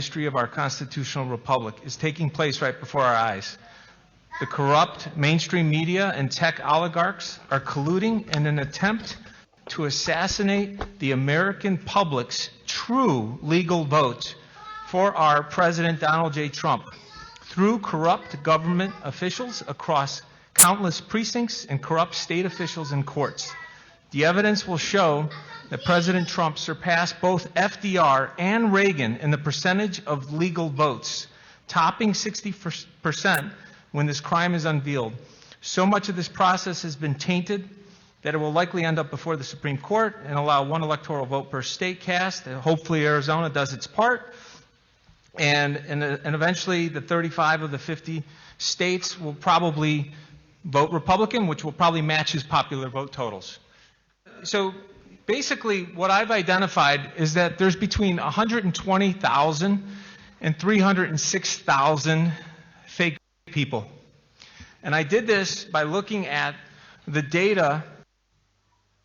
history of our constitutional republic is taking place right before our eyes. The corrupt mainstream media and tech oligarchs are colluding in an attempt to assassinate the American public's true legal votes for our President Donald J. Trump through corrupt government officials across countless precincts and corrupt state officials and courts. The evidence will show that President Trump surpassed both FDR and Reagan in the percentage of legal votes, topping 60% when this crime is unveiled. So much of this process has been tainted that it will likely end up before the Supreme Court and allow one electoral vote per state cast. And hopefully Arizona does its part. And eventually the 35 of the 50 states will probably vote Republican, which will probably match his popular vote totals. So basically what I've identified is that there's between 120,000 and 306,000 fake people. And I did this by looking at the data,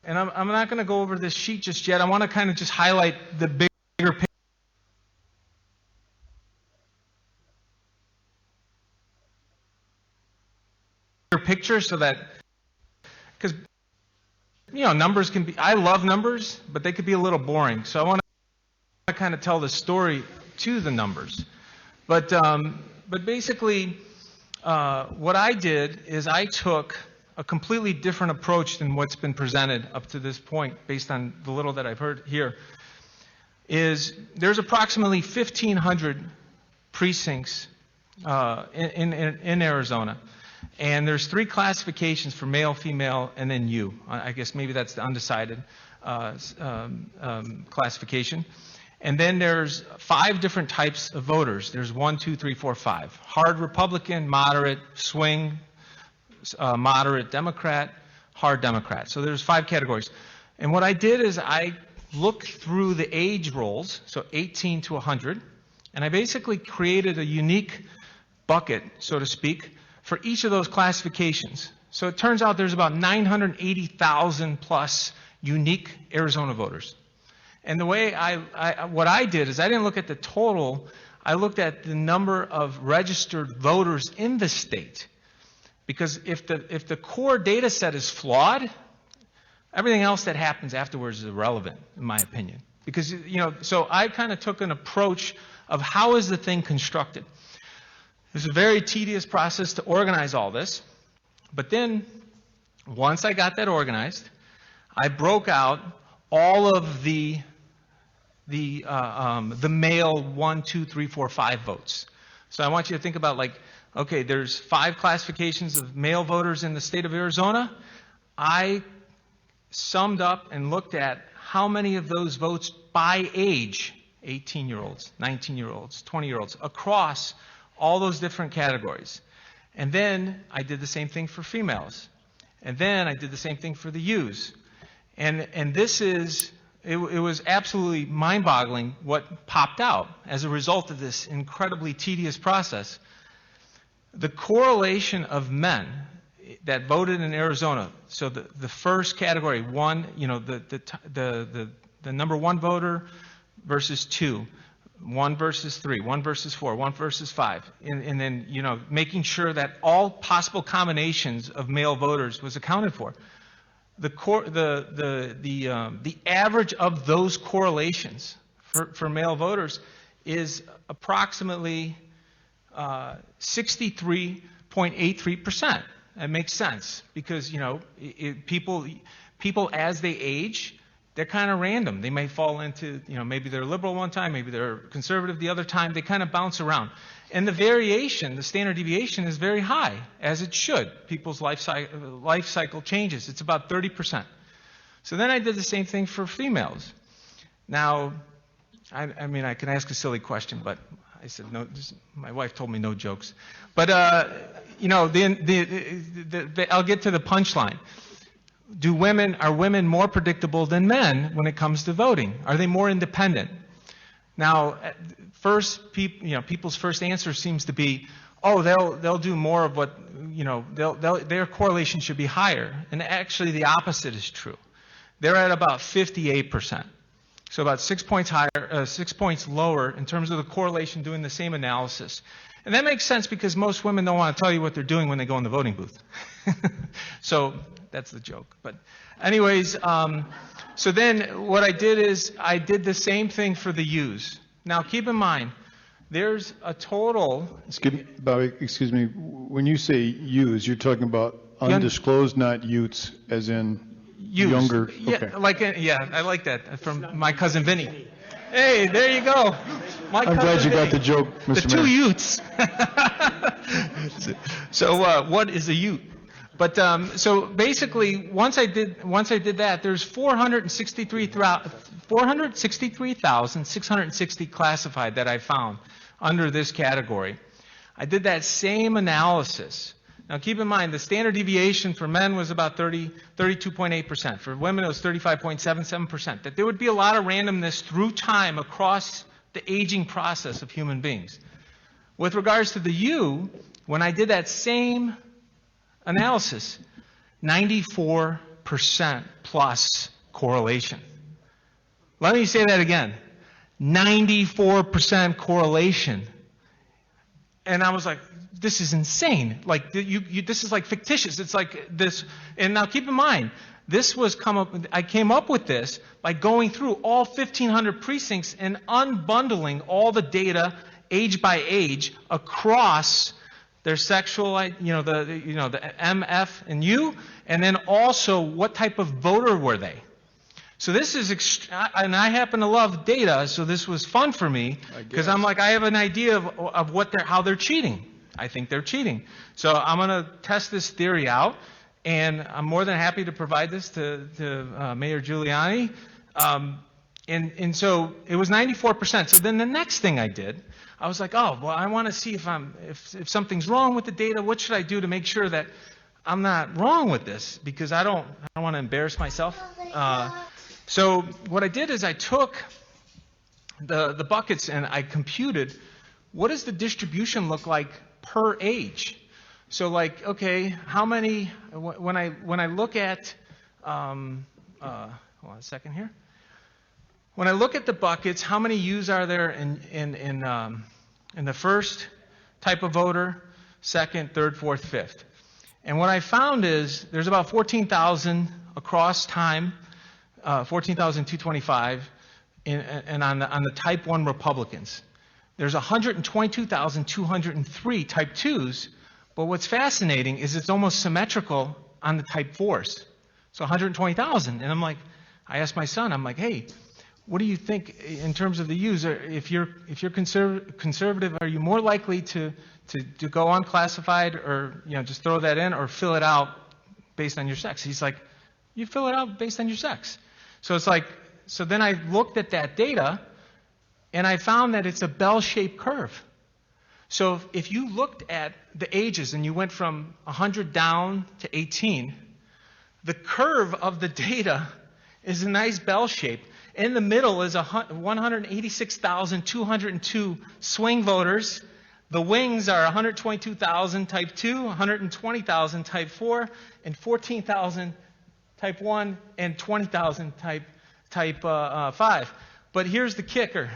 and I'm not going to go over this sheet just yet. I want to kind of just highlight the bigger picture so that, because, you know, numbers can be, I love numbers, but they could be a little boring. So I want to kind of tell the story to the numbers. But basically, what I did is I took a completely different approach than what's been presented up to this point, based on the little that I've heard here. There's approximately 1,500 precincts in Arizona. And there's 3 classifications for male, female, and then you. I guess maybe that's the undecided classification. And then there's 5 different types of voters. There's 1, 2, 3, 4, 5. Hard Republican, moderate, swing, moderate Democrat, hard Democrat. So there's 5 categories. And what I did is I looked through the age rolls, so 18 to 100, and I basically created a unique bucket, so to speak, for each of those classifications. So it turns out there's about 980,000 plus unique Arizona voters. And the way what I did is I didn't look at the total, I looked at the number of registered voters in the state. Because if the core data set is flawed, everything else that happens afterwards is irrelevant, in my opinion. Because, you know, so I kind of took an approach of how is the thing constructed. It's a very tedious process to organize all this. But then, once I got that organized, I broke out all of the male 1, 2, 3, 4, 5 votes. So I want you to think about, like, okay, there's 5 classifications of male voters in the state of Arizona. I summed up and looked at how many of those votes by age, 18-year-olds, 19-year-olds, 20-year-olds, across all those different categories. And then I did the same thing for females. And then I did the same thing for the yous. And this is, it was absolutely mind-boggling what popped out as a result of this incredibly tedious process. The correlation of men that voted in Arizona, so the first category, 1, you know, the number 1 voter versus 2, 1 versus 3, 1 versus 4, 1 versus 5, and then, you know, making sure that all possible combinations of male voters was accounted for. The average of those correlations for male voters is approximately 63.83%. That makes sense because, you know, people as they age, they're kind of random. They may fall into, you know, maybe they're liberal one time, maybe they're conservative the other time. They kind of bounce around. And the variation, the standard deviation is very high, as it should. People's life cycle changes. It's about 30%. So then I did the same thing for females. Now, I mean, I can ask a silly question, but I said no. My wife told me no jokes. But, you know, I'll get to the punchline. Are women more predictable than men when it comes to voting? Are they more independent? Now, people's first answer seems to be, oh, they'll do more of what, you know, their correlation should be higher. And actually, the opposite is true. They're at about 58%. So about 6 points higher, 6 points lower in terms of the correlation doing the same analysis. And that makes sense because most women don't want to tell you what they're doing when they go in the voting booth. So that's the joke. But anyways, so then what I did is I did the same thing for the yous. Now keep in mind, there's a total. Bobby, excuse me. When you say yous, you're talking about undisclosed, not youths, as in younger. Yeah, Okay. yeah, I like that from my cousin Vinny. Hey, there you go. I'm glad you got the joke, Mr. The two youths. So what is a youth? But so basically, once I did that, there's 463,660 classified that I found under this category. I did that same analysis. Now keep in mind, the standard deviation for men was about 32.8%. For women, it was 35.77%. That there would be a lot of randomness through time across the aging process of human beings. With regards to the you, when I did that same analysis, 94% plus correlation. Let me say that again. 94% correlation. And I was like, this is insane. Like, this is like fictitious. It's like this. And now keep in mind, I came up with this by going through all 1,500 precincts and unbundling all the data age by age across their sexual, the M, F, and U, and then also what type of voter were they. So this is, and I happen to love data, so this was fun for me because I'm like, I have an idea of how they're cheating. I think they're cheating. So I'm going to test this theory out, and I'm more than happy to provide this to Mayor Giuliani. And so it was 94%. So then the next thing I did, I was like, oh, well, I want to see if something's wrong with the data. What should I do to make sure that I'm not wrong with this? Because I don't want to embarrass myself. So what I did is I took the buckets and I computed what does the distribution look like per age. So like, okay, how many, when I look at, hold on a second here. When I look at the buckets, how many U's are there in the first type of voter, second, third, fourth, fifth? And what I found is there's about 14,000 across time, 14,225, and on the type 1 Republicans. There's 122,203 type 2s, but what's fascinating is it's almost symmetrical on the type 4s. So 120,000. And I asked my son, I'm like, hey, what do you think in terms of the U's? If you're conservative, are you more likely to go unclassified or just throw that in or fill it out based on your sex? He's like, you fill it out based on your sex. So it's like, so then I looked at that data and I found that it's a bell-shaped curve. So if you looked at the ages and you went from 100 down to 18, the curve of the data is a nice bell shape. In the middle is 186,202 swing voters. The wings are 122,000 type 2, 120,000 type 4, and 14,000 type 1, and 20,000 type 5. But here's the kicker.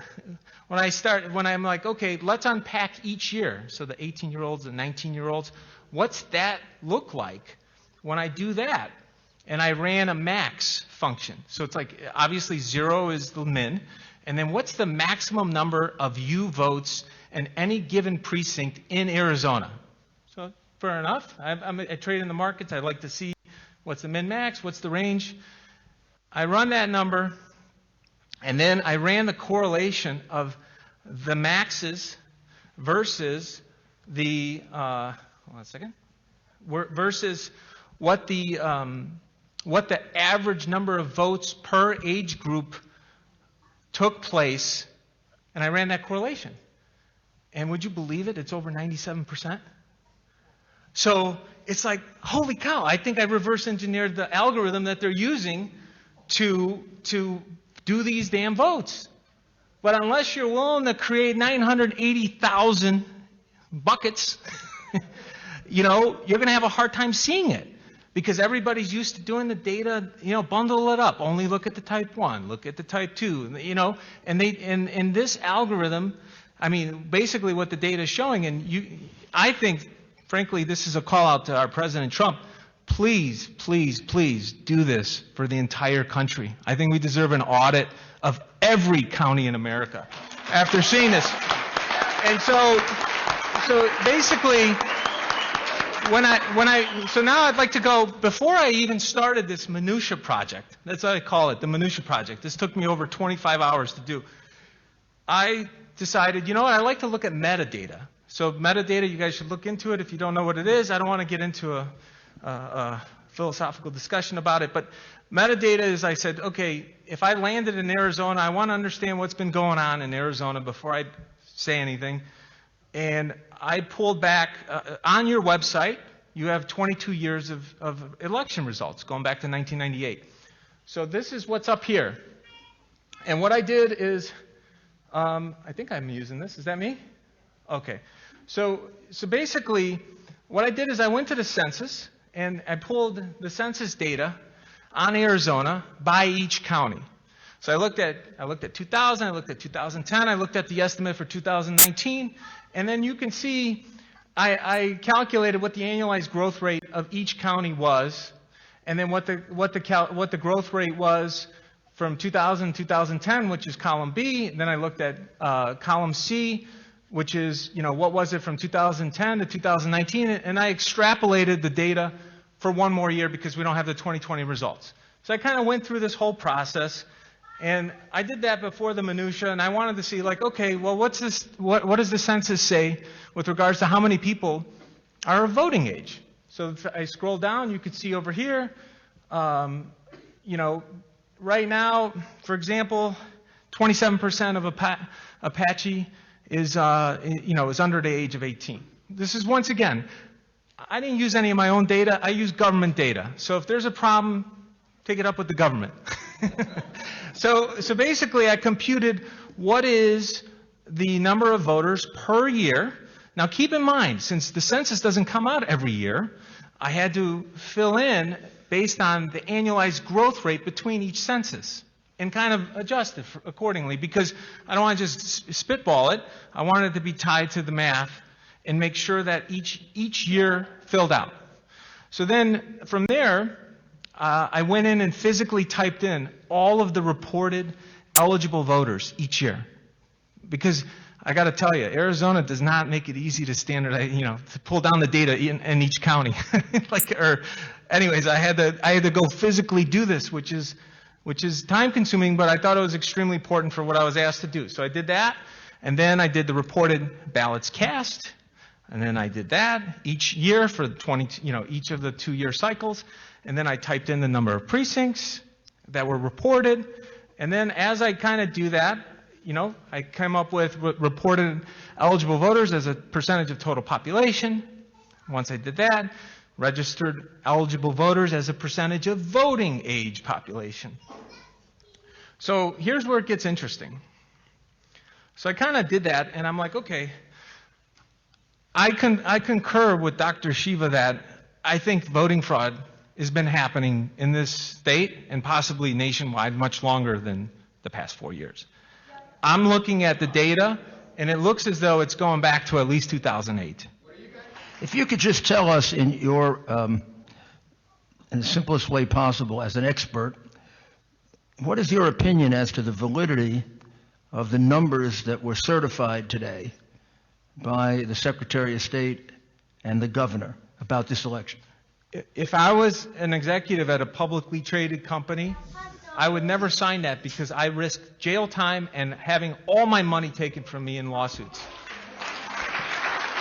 When I'm like, okay, let's unpack each year. So the 18-year-olds, the 19-year-olds, what's that look like when I do that? And I ran a max function. So it's like, obviously 0 is the min. And then what's the maximum number of U votes in any given precinct in Arizona? So fair enough. I trade in the markets. I like to see what's the min max, what's the range. I run that number. And then I ran the correlation of the maxes versus the, hold on a second, versus what the average number of votes per age group took place, and I ran that correlation. And would you believe it? It's over 97%. So it's like, holy cow, I think I reverse engineered the algorithm that they're using to do these damn votes. But unless you're willing to create 980,000 buckets, you're going to have a hard time seeing it. because everybody's used to doing the data, bundle it up. Only look at the type 1, look at the type 2, and this algorithm, basically what the data is showing, I think, frankly, this is a call out to our President Trump. Please, please, please do this for the entire country. I think we deserve an audit of every county in America after seeing this. And so basically, so now I'd like to go, before I even started this minutia project, that's what I call it, the minutia project. This took me over 25 hours to do. I decided, you know what, I like to look at metadata. So metadata, you guys should look into it if you don't know what it is. I don't want to get into a philosophical discussion about it, but metadata is, I said, okay, if I landed in Arizona, I want to understand what's been going on in Arizona before I say anything. And I pulled back, on your website, you have 22 years of election results, going back to 1998. So this is what's up here. And what I did is, I think I'm using this. Is that me? Okay. So basically, what I did is I went to the census, and I pulled the census data on Arizona by each county. So I looked at 2000, I looked at 2010, I looked at the estimate for 2019, and then you can see I calculated what the annualized growth rate of each county was, and then what the growth rate was from 2000 to 2010, which is column B. And then I looked at column C, which is, what was it from 2010 to 2019, and I extrapolated the data for one more year because we don't have the 2020 results. So I kind of went through this whole process, and I did that before the minutia, and I wanted to see, like, okay, well, what does the census say with regards to how many people are of voting age? So if I scroll down, you could see over here, right now, for example, 27% of Apache is under the age of 18. This is, once again, I didn't use any of my own data. I used government data. So if there's a problem, take it up with the government. So basically, I computed what is the number of voters per year. Now, keep in mind, since the census doesn't come out every year, I had to fill in based on the annualized growth rate between each census and kind of adjust it accordingly, because I don't want to just spitball it. I want it to be tied to the math and make sure that each year filled out. So then from there, I went in and physically typed in all of the reported eligible voters each year. Because I got to tell you, Arizona does not make it easy to standardize, to pull down the data in each county. Anyways, I had to go physically do this, which is time consuming, but I thought it was extremely important for what I was asked to do. So I did that, and then I did the reported ballots cast, and then I did that each year for each of the 2-year cycles, and then I typed in the number of precincts that were reported, and then as I kind of do that, I came up with reported eligible voters as a percentage of total population. Once I did that, registered eligible voters as a percentage of voting age population. So here's where it gets interesting. So I kind of did that, and I'm like, okay, I concur with Dr. Shiva that I think voting fraud has been happening in this state and possibly nationwide much longer than the past 4 years. I'm looking at the data, and it looks as though it's going back to at least 2008. If you could just tell us in the simplest way possible, as an expert, what is your opinion as to the validity of the numbers that were certified today by the Secretary of State and the governor about this election? If I was an executive at a publicly traded company, I would never sign that because I risk jail time and having all my money taken from me in lawsuits.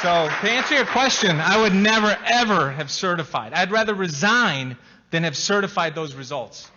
So to answer your question, I would never, ever have certified. I'd rather resign than have certified those results.